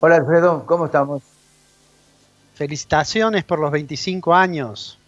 Hola Alfredo, ¿cómo estamos? Felicitaciones por los 25 años,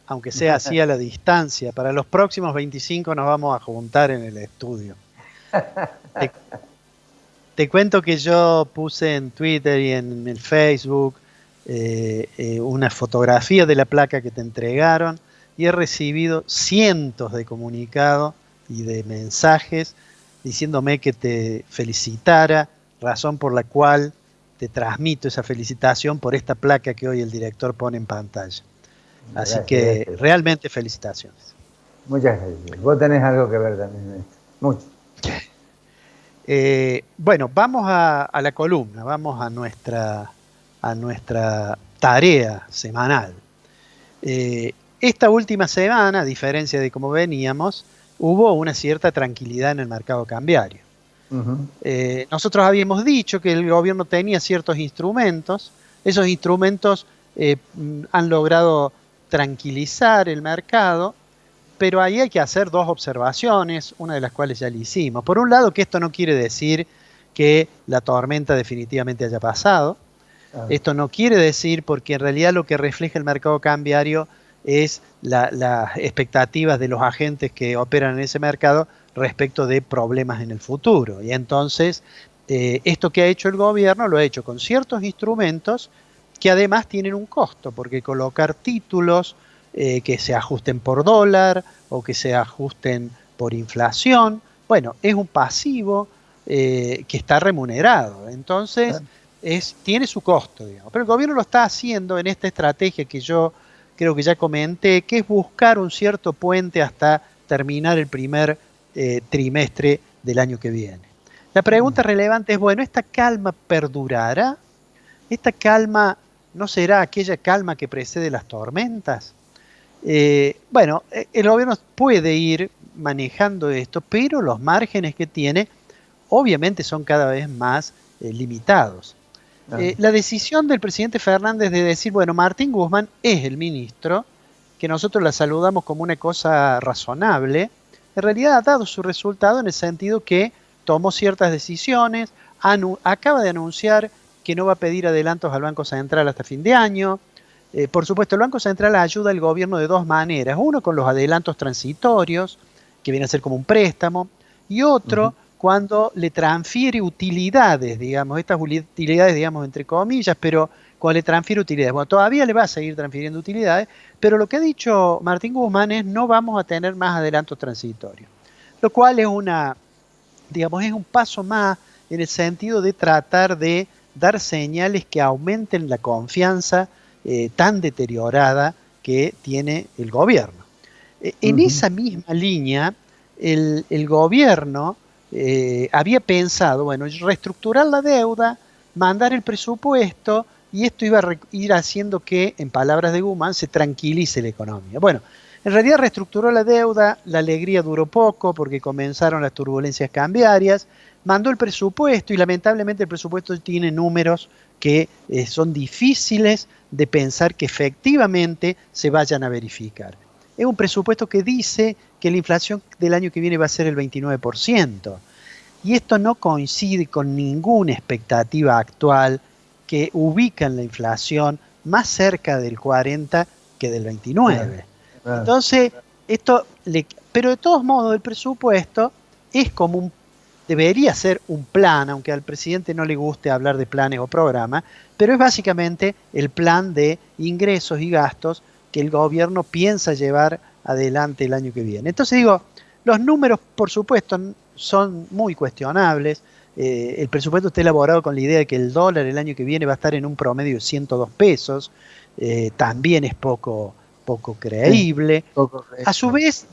aunque sea así a la distancia. Para los próximos 25 nos vamos a juntar en el estudio. Te, te cuento que yo puse en Twitter y en el Facebook una fotografía de la placa que te entregaron y he recibido cientos de comunicados y de mensajes diciéndome que te felicitara, razón por la cual te transmito esa felicitación por esta placa que hoy el director pone en pantalla. Así Gracias, que gracias. realmente felicitaciones. Muchas gracias. Vos tenés algo que ver también en esto. Mucho. Bueno, vamos a la columna, vamos a nuestra tarea semanal. Esta última semana, a diferencia de cómo veníamos, hubo una cierta tranquilidad en el mercado cambiario. Ujú. Nosotros habíamos dicho que el gobierno tenía ciertos instrumentos, esos instrumentos han logrado tranquilizar el mercado, pero ahí hay que hacer dos observaciones, una de las cuales ya le hicimos. Por un lado, que esto no quiere decir que la tormenta definitivamente haya pasado. Ah, Esto no quiere decir, porque en realidad lo que refleja el mercado cambiario es las expectativas de los agentes que operan en ese mercado respecto de problemas en el futuro. Y entonces, esto que ha hecho el gobierno lo ha hecho con ciertos instrumentos que además tienen un costo, porque colocar títulos que se ajusten por dólar o que se ajusten por inflación, bueno, es un pasivo que está remunerado. Entonces, ah, tiene su costo, digamos. Pero el gobierno lo está haciendo en esta estrategia que yo creo que ya comenté, que es buscar un cierto puente hasta terminar el primer trimestre del año que viene. La pregunta relevante es, bueno, ¿esta calma perdurará? ¿Esta calma no será aquella calma que precede las tormentas? Bueno, el gobierno puede ir manejando esto, pero los márgenes que tiene obviamente son cada vez más limitados. ah. La decisión del presidente Fernández de decir, bueno, Martín Guzmán es el ministro, que nosotros la saludamos como una cosa razonable, en realidad ha dado su resultado en el sentido que tomó ciertas decisiones, acaba de anunciar que no va a pedir adelantos al Banco Central hasta fin de año. Por supuesto, el Banco Central ayuda al gobierno de dos maneras. Uno con los adelantos transitorios, que viene a ser como un préstamo, y Ujú. otro cuando le transfiere utilidades, digamos, estas utilidades, digamos, entre comillas, pero cuando le transfiere utilidades. Bueno, todavía le va a seguir transfiriendo utilidades, pero lo que ha dicho Martín Guzmán es no vamos a tener más adelantos transitorios, lo cual es digamos, es un paso más en el sentido de tratar de dar señales que aumenten la confianza tan deteriorada que tiene el gobierno. En Ujú. esa misma línea, el gobierno había pensado, bueno, reestructurar la deuda, mandar el presupuesto, y esto iba a ir haciendo que, en palabras de Guzmán, se tranquilice la economía. Bueno, en realidad reestructuró la deuda, la alegría duró poco porque comenzaron las turbulencias cambiarias, mandó el presupuesto y lamentablemente el presupuesto tiene números que son difíciles de pensar que efectivamente se vayan a verificar. Es un presupuesto que dice que la inflación del año que viene va a ser el 29%. Y esto no coincide con ninguna expectativa actual que ubica la inflación más cerca del 40 que del Ah, 29. ah. Entonces, pero de todos modos el presupuesto es como debería ser un plan, aunque al presidente no le guste hablar de planes o programas, pero es básicamente el plan de ingresos y gastos que el gobierno piensa llevar adelante el año que viene. Entonces digo, los números, por supuesto, son muy cuestionables. El presupuesto está elaborado con la idea de que el dólar el año que viene va a estar en un promedio de 102 pesos. También es poco Sí, creíble. poco A su creíble. vez,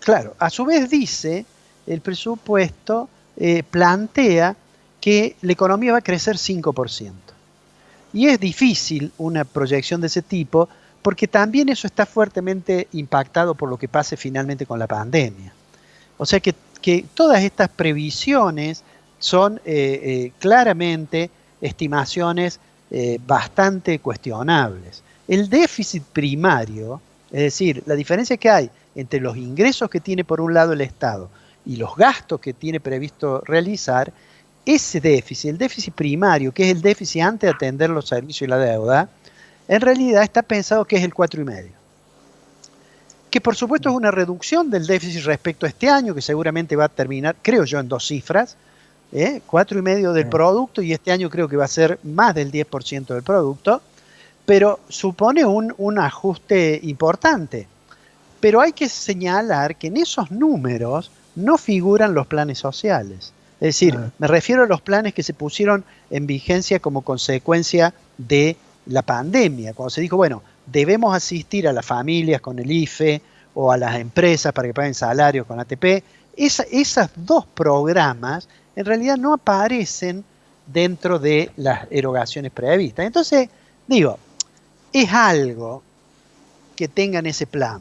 claro, a su vez dice el presupuesto, plantea que la economía va a crecer 5%. Y es difícil una proyección de ese tipo porque también eso está fuertemente impactado por lo que pase finalmente con la pandemia. O sea que todas estas previsiones son claramente estimaciones bastante cuestionables. El déficit primario, es decir, la diferencia que hay entre los ingresos que tiene por un lado el Estado y los gastos que tiene previsto realizar, ese déficit, el déficit primario, que es el déficit antes de atender los servicios y la deuda, en realidad está pensado que es el 4,5. Que por supuesto es una reducción del déficit respecto a este año, que seguramente va a terminar, creo yo, en 2 cifras, 4,5 del producto, y este año creo que va a ser más del 10% del producto, pero supone un ajuste importante. Pero hay que señalar que en esos números no figuran los planes sociales. Es decir, me refiero a los planes que se pusieron en vigencia como consecuencia de la pandemia, cuando se dijo, bueno, debemos asistir a las familias con el IFE o a las empresas para que paguen salarios con ATP. Esas dos programas en realidad no aparecen dentro de las erogaciones previstas. Entonces, digo, es algo que tengan ese plan.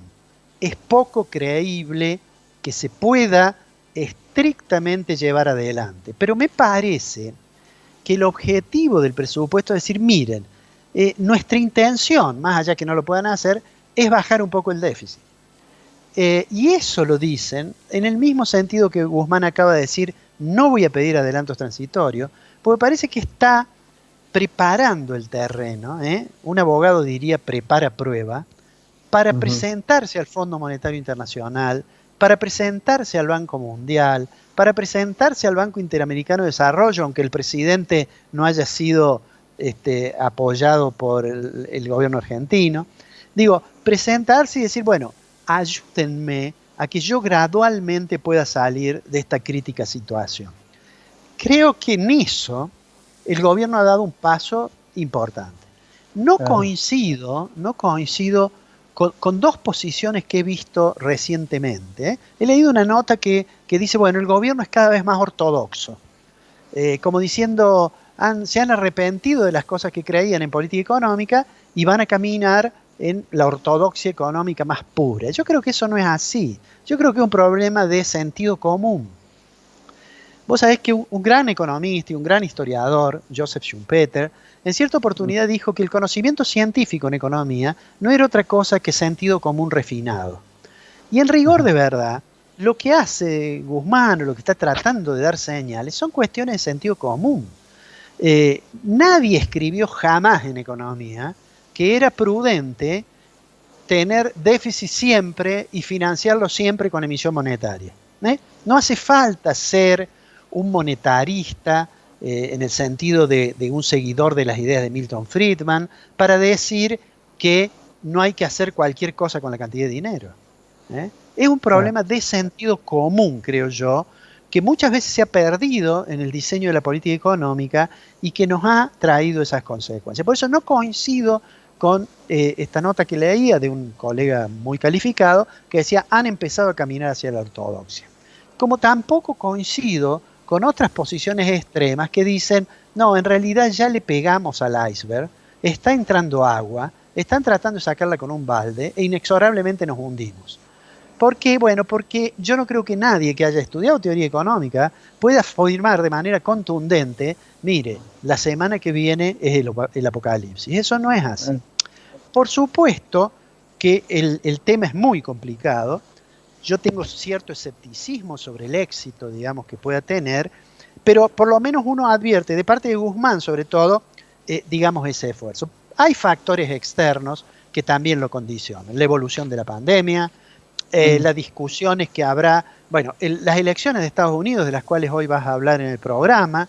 Es poco creíble que se pueda estrictamente llevar adelante. Pero me parece que el objetivo del presupuesto es decir, miren, nuestra intención, más allá que no lo puedan hacer, es bajar un poco el déficit. Y eso lo dicen en el mismo sentido que Guzmán acaba de decir, no voy a pedir adelantos transitorios, porque parece que está preparando el terreno, un abogado diría prepara prueba, para presentarse al Fondo Monetario Internacional, para presentarse al Banco Mundial, para presentarse al Banco Interamericano de Desarrollo, aunque el presidente no haya sido apoyado por el gobierno argentino. Digo, presentarse y decir, bueno, ayúdenme a que yo gradualmente pueda salir de esta crítica situación. Creo que en eso el gobierno ha dado un paso importante. No coincido con dos posiciones que he visto recientemente. He leído una nota que dice, bueno, el gobierno es cada vez más ortodoxo. Como diciendo, se han arrepentido de las cosas que creían en política económica y van a caminar en la ortodoxia económica más pura. Yo creo que eso no es así. Yo creo que es un problema de sentido común. Vos sabés que un gran economista y un gran historiador, Joseph Schumpeter, en cierta oportunidad dijo que el conocimiento científico en economía no era otra cosa que sentido común refinado. Y en rigor de verdad, lo que hace Guzmán o lo que está tratando de dar señales son cuestiones de sentido común. Nadie escribió jamás en economía que era prudente tener déficit siempre y financiarlo siempre con emisión monetaria. No hace falta ser un monetarista en el sentido de un seguidor de las ideas de Milton Friedman para decir que no hay que hacer cualquier cosa con la cantidad de dinero. Es un problema de sentido común, creo yo, que muchas veces se ha perdido en el diseño de la política económica y que nos ha traído esas consecuencias. Por eso no coincido con esta nota que leía de un colega muy calificado que decía, han empezado a caminar hacia la ortodoxia. Como tampoco coincido con otras posiciones extremas que dicen, no, en realidad ya le pegamos al iceberg, está entrando agua, están tratando de sacarla con un balde e inexorablemente nos hundimos. ¿Por qué? Bueno, porque yo no creo que nadie que haya estudiado teoría económica pueda afirmar de manera contundente, mire, la semana que viene es el apocalipsis. Eso no es así. Por supuesto que el tema es muy complicado. Yo tengo cierto escepticismo sobre el éxito, digamos, que pueda tener, pero por lo menos uno advierte, de parte de Guzmán sobre todo, digamos, ese esfuerzo. Hay factores externos que también lo condicionan. La evolución de la pandemia, las discusiones que habrá, bueno, las elecciones de Estados Unidos, de las cuales hoy vas a hablar en el programa,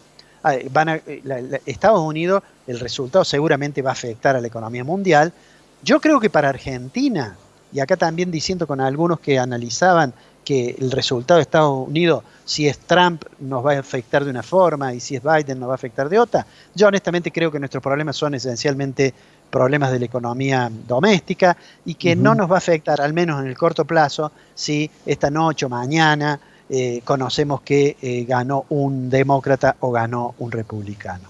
Estados Unidos, el resultado seguramente va a afectar a la economía mundial. Yo creo que para Argentina, y acá también diciendo con algunos que analizaban que el resultado de Estados Unidos, si es Trump, nos va a afectar de una forma y si es Biden nos va a afectar de otra. Yo honestamente creo que nuestros problemas son esencialmente problemas de la economía doméstica y que no nos va a afectar, al menos en el corto plazo, si esta noche o mañana conocemos que ganó un demócrata o ganó un republicano.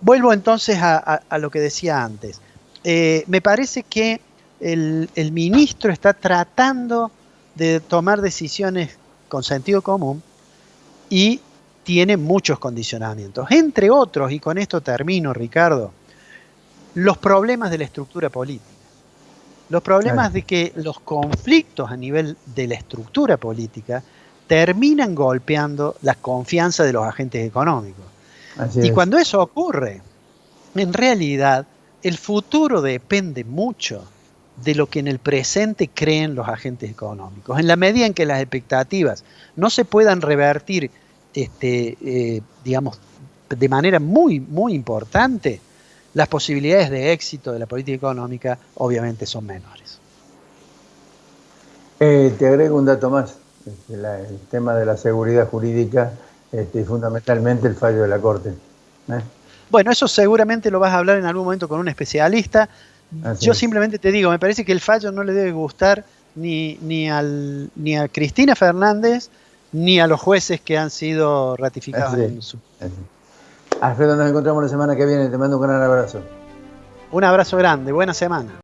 Vuelvo entonces a lo que decía antes. Me parece que el ministro está tratando de tomar decisiones con sentido común y tiene muchos condicionamientos. Entre otros, y con esto termino, Ricardo, los problemas de la estructura política. Los problemas de que los conflictos a nivel de la estructura política terminan golpeando la confianza de los agentes económicos. Así Y es. cuando eso ocurre, en realidad el futuro depende mucho de lo que en el presente creen los agentes económicos. En la medida en que las expectativas no se puedan revertir, digamos, de manera muy, muy importante, las posibilidades de éxito de la política económica obviamente son menores. Te agrego un dato más, el tema de la seguridad jurídica y fundamentalmente el fallo de la Corte. Bueno, eso seguramente lo vas a hablar en algún momento con un especialista. Así Yo es. simplemente te digo, me parece que el fallo no le debe gustar ni a Cristina Fernández ni a los jueces que han sido ratificados Así es. en su... Así es. Alfredo, nos encontramos la semana que viene. Te mando un gran abrazo. Un abrazo grande, buena semana.